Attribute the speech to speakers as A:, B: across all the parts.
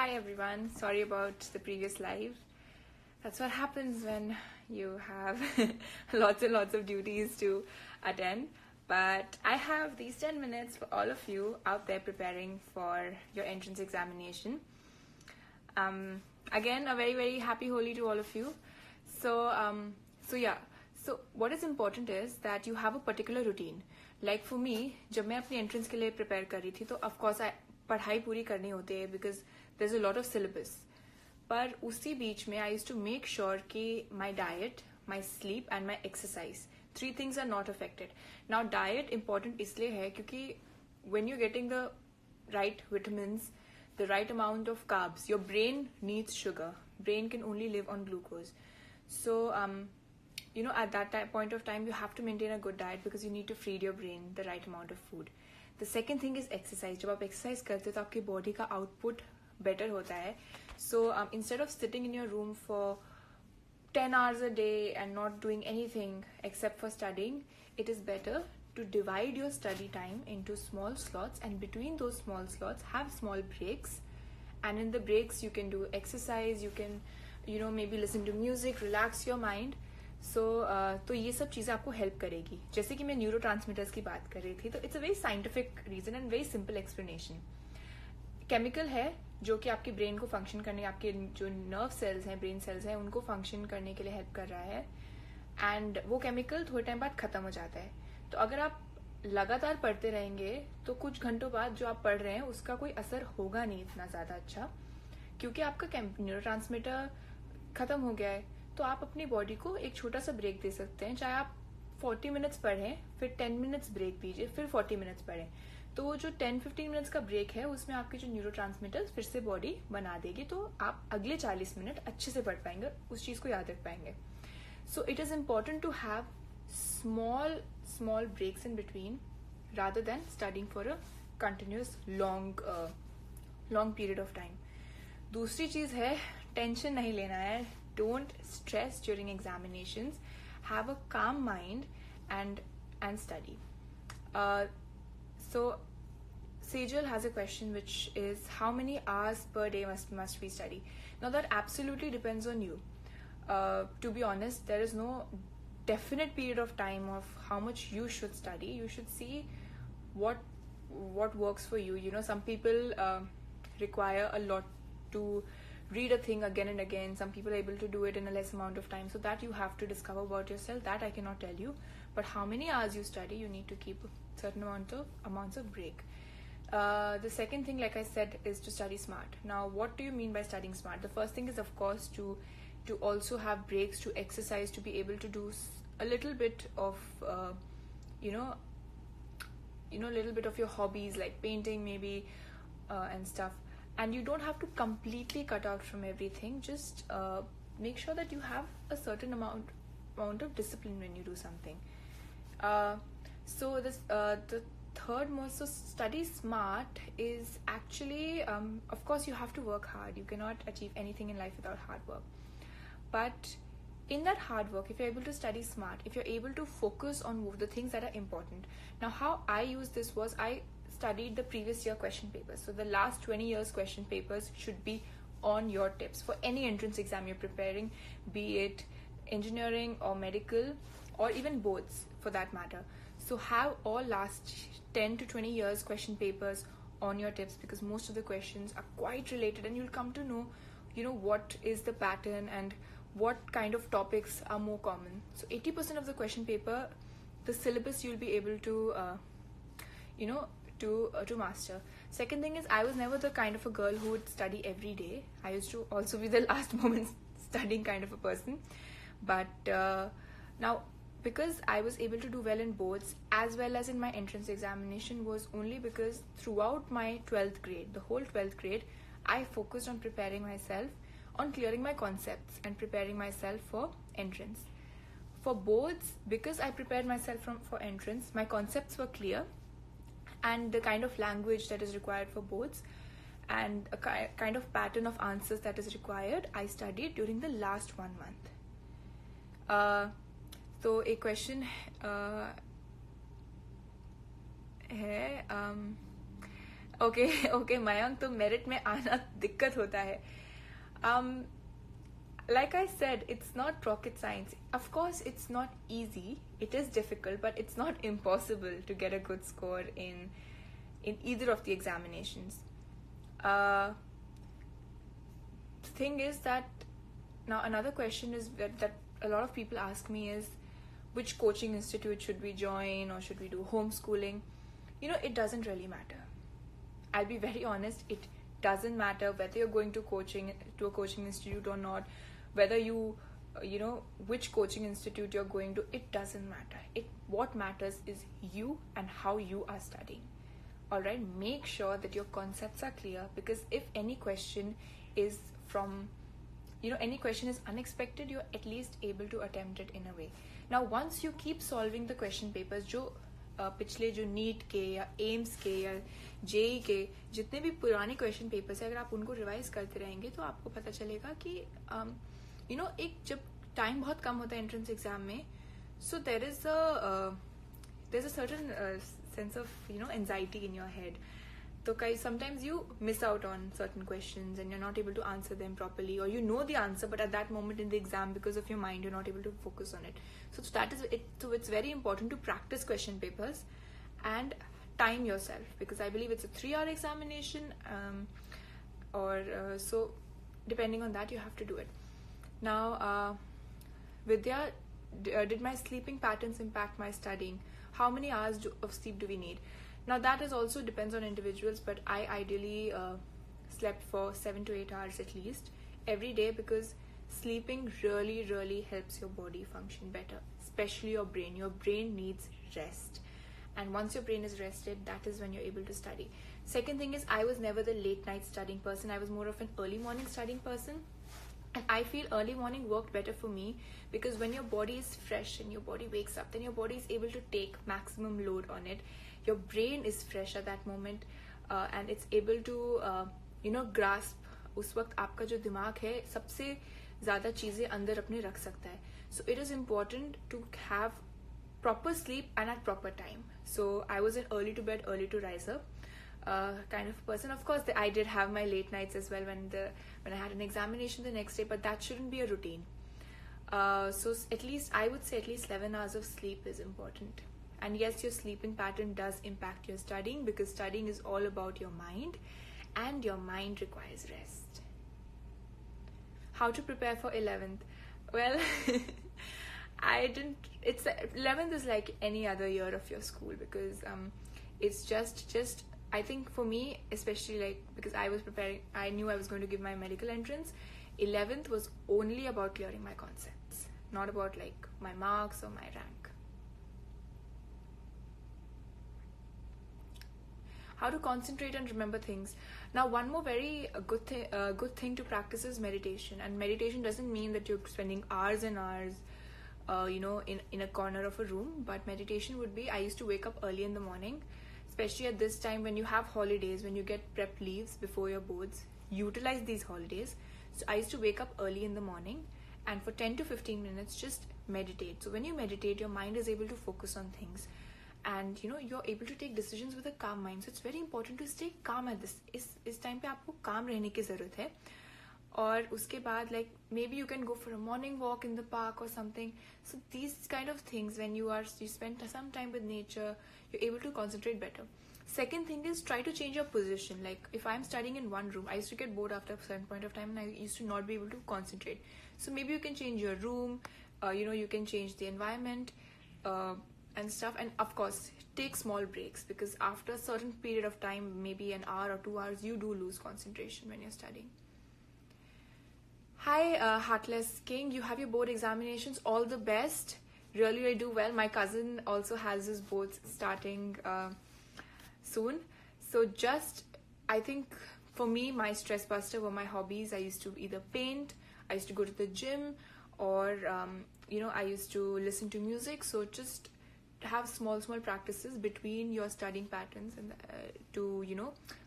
A: Hi everyone, sorry about the previous live. That's what happens when you have lots and lots of duties to attend. But I have these 10 minutes for all of you out there preparing for your entrance examination. Again, a very, very happy Holi to all of you. So what is important is that you have a particular routine. Like for me, जब मैं अपनी entrance के लिए prepare कर रही थी, तो of course पढ़ाई पूरी करनी होती है because there's a lot of syllabus. पर उसी बीच में I used to make sure कि my diet, my sleep and my exercise, 3 things are not affected. Now diet important इसलिए है क्योंकि when you're getting the right vitamins, the right amount of carbs, your brain needs sugar. Brain can only live on glucose. So at that point of time you have to maintain a good diet because you need to feed your brain the right amount of food. The second thing is exercise. जब आप exercise करते हो तो आपकी body का output better होता है. So instead of sitting in your room for 10 hours a day and not doing anything except for studying, it is better to divide your study time into small slots, and between those small slots have small breaks, and in the breaks you can do exercise, you can maybe listen to music, relax your mind. तो ये सब चीज़ें आपको help करेगी. जैसे कि मैं neuro transmitters की बात कर रही थी, तो it's a very scientific reason and very simple explanation. Chemical है जो कि आपके ब्रेन को फंक्शन करने, आपके जो नर्व सेल्स हैं, ब्रेन सेल्स हैं, उनको फंक्शन करने के लिए हेल्प कर रहा है. एंड वो केमिकल थोड़े टाइम बाद खत्म हो जाता है. तो अगर आप लगातार पढ़ते रहेंगे तो कुछ घंटों बाद जो आप पढ़ रहे हैं उसका कोई असर होगा नहीं इतना ज़्यादा अच्छा, क्योंकि आपका न्यूरो ट्रांसमीटर खत्म हो गया है. तो आप अपनी बॉडी को एक छोटा सा ब्रेक दे सकते हैं. चाहे आप 40 मिनट्स पढ़ें, फिर 10 मिनट्स ब्रेक दीजिए, फिर 40 मिनट्स पढ़ें. तो वो जो 10-15 मिनट्स का ब्रेक है उसमें आपके जो न्यूरो ट्रांसमीटर्स फिर से बॉडी बना देगी, तो आप अगले 40 मिनट अच्छे से पढ़ पाएंगे, उस चीज़ को याद रख पाएंगे. So it is important to have small breaks in between rather than studying for a continuous long period of time. दूसरी चीज़ है, टेंशन नहीं लेना है. Don't stress during examinations. Have a calm mind and study. So Sejal has a question which is, how many hours per day must we study? Now that absolutely depends on you. To be honest, there is no definite period of time of how much you should study. You should see what works for you. Some people require a lot to read a thing again and again. Some people are able to do it in a less amount of time. So that you have to discover about yourself. That I cannot tell you. But how many hours you study, you need to keep a certain amounts of break. The second thing, like I said, is to study smart. Now, what do you mean by studying smart? The first thing is, of course, to also have breaks, to exercise, to be able to do a little bit of little bit of your hobbies like painting maybe and stuff. And you don't have to completely cut out from everything. Just make sure that you have a certain amount of discipline when you do something. So the third most, so study smart is actually, of course you have to work hard. You cannot achieve anything in life without hard work. But in that hard work, if you're able to study smart, if you're able to focus on the things that are important. Now, how I used this was, I studied the previous year question papers. So the last 20 years question papers should be on your tips for any entrance exam you're preparing, be it engineering or medical or even boards for that matter. So have all last 10 to 20 years question papers on your tips, because most of the questions are quite related and you'll come to know what is the pattern and what kind of topics are more common. So 80% of the question paper, the syllabus you'll be able to to master. Second thing is, I was never the kind of a girl who would study every day. I used to also be the last moment studying kind of a person. But now, because I was able to do well in boards as well as in my entrance examination, was only because throughout my 12th grade, the whole 12th grade, I focused on preparing myself, on clearing my concepts and preparing myself for entrance. For boards, because I prepared myself for entrance, my concepts were clear, and the kind of language that is required for boards and a kind of pattern of answers that is required, I studied during the last 1 month. So a question है okay Mayank, तो merit में आना दिक्कत होता है. Like I said, it's not rocket science. Of course, it's not easy. It is difficult, but it's not impossible to get a good score in either of the examinations. The thing is that now another question is that a lot of people ask me is, which coaching institute should we join, or should we do homeschooling? It doesn't really matter. I'll be very honest, it doesn't matter whether you're going to a coaching institute or not, whether which coaching institute you're going to, it doesn't matter. What matters is you and how you are studying. All right, make sure that your concepts are clear, because if any question is any question is unexpected, you're at least able to attempt it in a way. Now, once you keep solving the question papers, जो पिछले जो NEET के या AIIMS के या JEE के जितने भी पुराने क्वेश्चन पेपर्स है, अगर आप उनको रिवाइज करते रहेंगे तो आपको पता चलेगा कि एक जब टाइम बहुत कम होता है एंट्रेंस एग्जाम में, so there is a certain sense of anxiety in your head. So guys, sometimes you miss out on certain questions and you're not able to answer them properly, or you know the answer, but at that moment in the exam, because of your mind, you're not able to focus on it. So that is it. So it's very important to practice question papers and time yourself, because I believe it's a 3-hour examination, so depending on that, you have to do it. Now, Vidya, did my sleeping patterns impact my studying? How many hours of sleep do we need? Now that is also depends on individuals, but I ideally slept for 7 to 8 hours at least every day, because sleeping really, really helps your body function better, especially your brain. Your brain needs rest, and once your brain is rested, that is when you're able to study. Second thing is, I was never the late night studying person. I was more of an early morning studying person, and I feel early morning worked better for me, because when your body is fresh and your body wakes up, then your body is able to take maximum load on it. Your brain is fresh at that moment, and it's able to grasp. उस वक्त आपका जो दिमाग है सबसे ज़्यादा चीज़ें अंदर अपने रख सकता है. So it is important to have proper sleep and at proper time. So I was an early to bed, early to rise up kind of person. Of course, I did have my late nights as well when I had an examination the next day, but that shouldn't be a routine. So I would say at least 11 hours of sleep is important. And yes, your sleeping pattern does impact your studying, because studying is all about your mind, and your mind requires rest. How to prepare for 11th? Well, 11th is like any other year of your school, because it's just I think for me, especially like because I was preparing, I knew I was going to give my medical entrance. 11th was only about clearing my concepts, not about like my marks or my rank. How to concentrate and remember things. Now, one more very good thing to practice is meditation. And meditation doesn't mean that you're spending hours and hours, in a corner of a room. But meditation would be, I used to wake up early in the morning, especially at this time when you have holidays, when you get prep leaves before your boards. Utilize these holidays. So I used to wake up early in the morning, and for 10 to 15 minutes, just meditate. So when you meditate, your mind is able to focus on things. And you're able to take decisions with a calm mind. So it's very important to stay calm at इस time पे आपको calm रहने की ज़रूरत है. और उसके बाद like maybe you can go for a morning walk in the park or something. So these kind of things, when you spend some time with nature, you're able to concentrate better. Second thing is, try to change your position. Like if I'm studying in one room, I used to get bored after a certain point of time, and I used to not be able to concentrate. So maybe you can change your room, you can change the environment, and stuff. And of course, take small breaks, because after a certain period of time, maybe an hour or 2 hours, you do lose concentration when you're studying. Hi, Heartless King, you have your board examinations. All the best. Really, really do well. My cousin also has his boards starting soon. So I think for me, my stress buster were my hobbies. I used to either paint, I used to go to the gym, or I used to listen to music. So just have small practices between your studying patterns, and to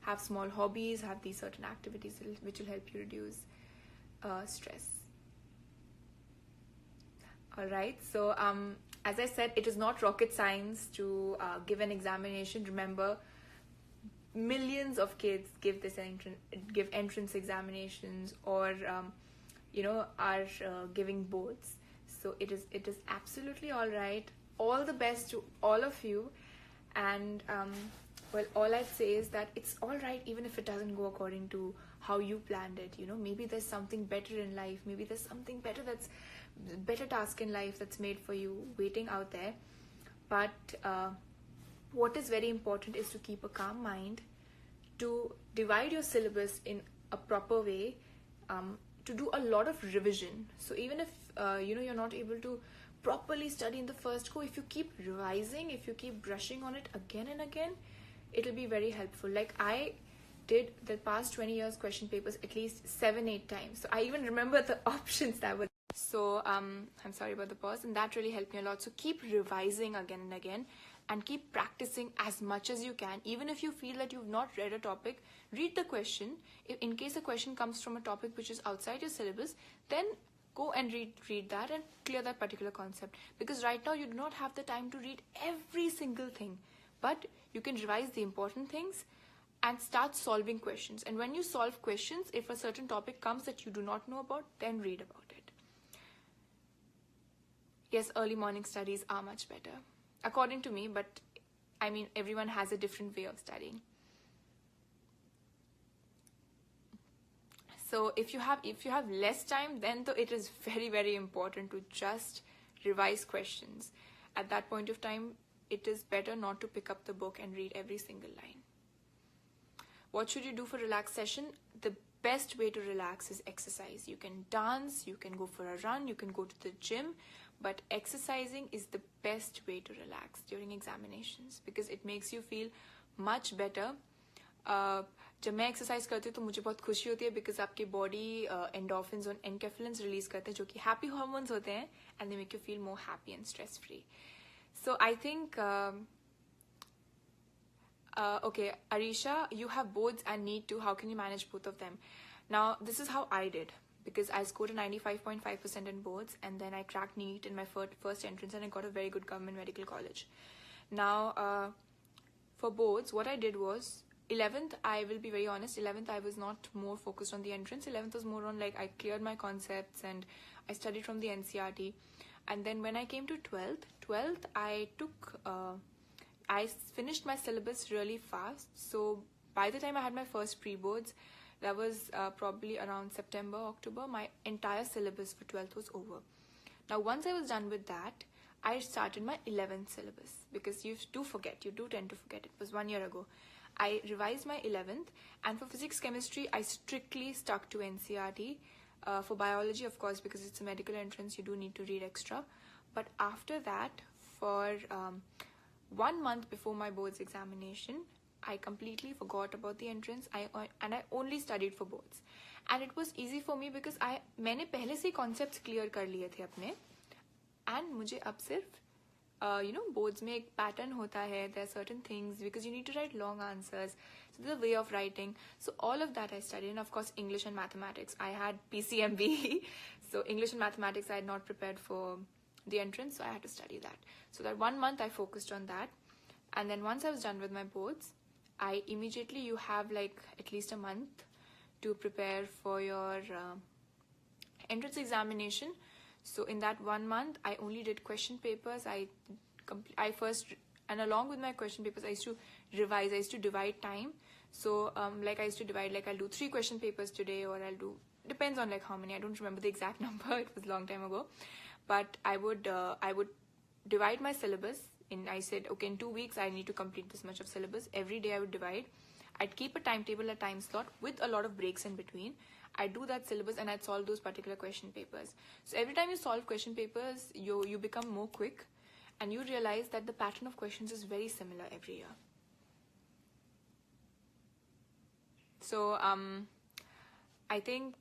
A: have small hobbies, have these certain activities which will help you reduce stress. All right, so as I said, it is not rocket science to give an examination. Remember, millions of kids give entrance examinations, or are giving boards. So it is absolutely all right. All the best to all of you. And well, all I'd say is that it's all right even if it doesn't go according to how you planned it. Maybe there's something better in life. Maybe there's something better task in life that's made for you waiting out there. But what is very important is to keep a calm mind, to divide your syllabus in a proper way, to do a lot of revision. So even if you're not able to properly study in the first go, if you keep revising, if you keep brushing on it again and again, it'll be very helpful. Like I did the past 20 years question papers at least 7-8 times. So I even remember the options that were. So I'm sorry about the pause, and that really helped me a lot. So keep revising again and again, and keep practicing as much as you can. Even if you feel that you've not read a topic, read the question. In case a question comes from a topic which is outside your syllabus, then go and read that and clear that particular concept. Because right now you do not have the time to read every single thing, but you can revise the important things and start solving questions. And when you solve questions, if a certain topic comes that you do not know about, then read about it. Yes, early morning studies are much better, according to me, but I mean, everyone has a different way of studying. So if you have less time, then it is very, very important to just revise questions. At that point of time, it is better not to pick up the book and read every single line. What should you do for relaxed session? The best way to relax is exercise. You can dance, you can go for a run, you can go to the gym, but exercising is the best way to relax during examinations because it makes you feel much better. जब मैं exercise करती हूँ तो मुझे बहुत खुशी होती है बिकॉज आपकी बॉडी एंडोर्फिन्स और एनकेफेलिन्स रिलीज करते हैं जो कि हैप्पी हार्मोन्स होते हैं and they make you feel more happy and stress free. So I think okay, Arisha, you have boards and NEET too. How can you manage both of them? Now, this is how I did because I scored a 95.5% in boards and then I cracked NEET in my first entrance and I got a very good government medical college. Now, for boards, what I did was 11th, I will be very honest, 11th I was not more focused on the entrance. 11th was more on like I cleared my concepts and I studied from the NCRT. And then when I came to 12th I finished my syllabus really fast. So by the time I had my first pre-boards, that was probably around September, October, my entire syllabus for 12th was over. Now once I was done with that, I started my 11th syllabus because you do tend to forget. It was 1 year ago. I revised my 11th, and for physics chemistry I strictly stuck to NCRT. For biology, of course, because it's a medical entrance, you do need to read extra. But after that, for 1 month before my boards examination, I completely forgot about the entrance. I only studied for boards, and it was easy for me because मैंने पहले से concepts clear कर लिए थे अपने, and मुझे अब सिर्फ boards में एक pattern होता है. There are certain things because you need to write long answers. So there's a way of writing. So all of that I studied, and of course English and mathematics. I had PCMB, so English and mathematics I had not prepared for the entrance, so I had to study that. So that 1 month I focused on that, and then once I was done with my boards, you have like at least a month to prepare for your entrance examination. So in that 1 month, I only did question papers. I first, and along with my question papers, I used to revise. I used to divide time. So like I used to divide, like I'll do 3 question papers today, or I'll do, depends on like how many. I don't remember the exact number. It was a long time ago. But I would divide my syllabus. I said, okay, in 2 weeks, I need to complete this much of syllabus. Every day I would divide. I'd keep a timetable, a time slot with a lot of breaks in between. I'd do that syllabus and I'd solve those particular question papers. So every time you solve question papers, you become more quick, and you realize that the pattern of questions is very similar every year. So I think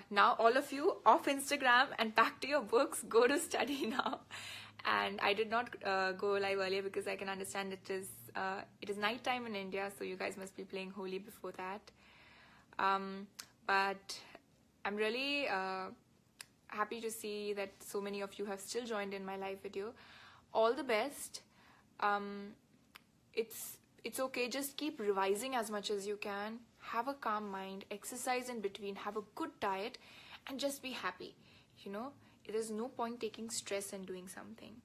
A: now all of you off Instagram and back to your books, go to study now. And I did not go live earlier because I can understand it is night time in India, so you guys must be playing Holi before that. But I'm really happy to see that so many of you have still joined in my live video. All the best. It's okay, just keep revising as much as you can. Have a calm mind, exercise in between, have a good diet, and just be happy. You know, there is no point taking stress and doing something.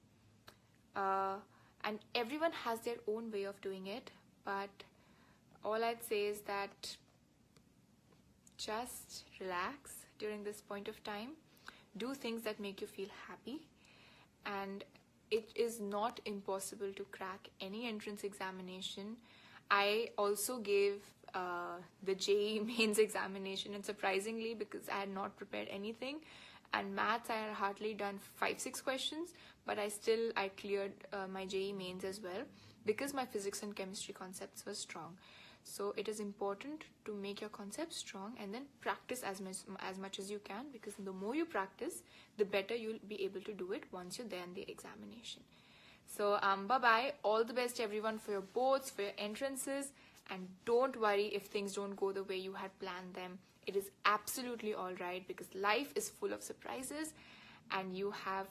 A: And everyone has their own way of doing it, but all I'd say is that just relax during this point of time. Do things that make you feel happy, and it is not impossible to crack any entrance examination. I also gave the JEE mains examination, and surprisingly, because I had not prepared anything, and maths I had hardly done 5-6 questions, but I cleared my JEE mains as well, because my physics and chemistry concepts were strong. So it is important to make your concepts strong and then practice as much as you can, because the more you practice, the better you'll be able to do it once you're there in the examination. So bye-bye. All the best everyone for your boards, for your entrances, and don't worry if things don't go the way you had planned them. It is absolutely all right, because life is full of surprises and you have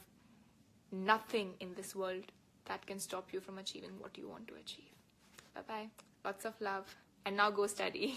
A: nothing in this world that can stop you from achieving what you want to achieve. Bye-bye. Lots of love. And now go study.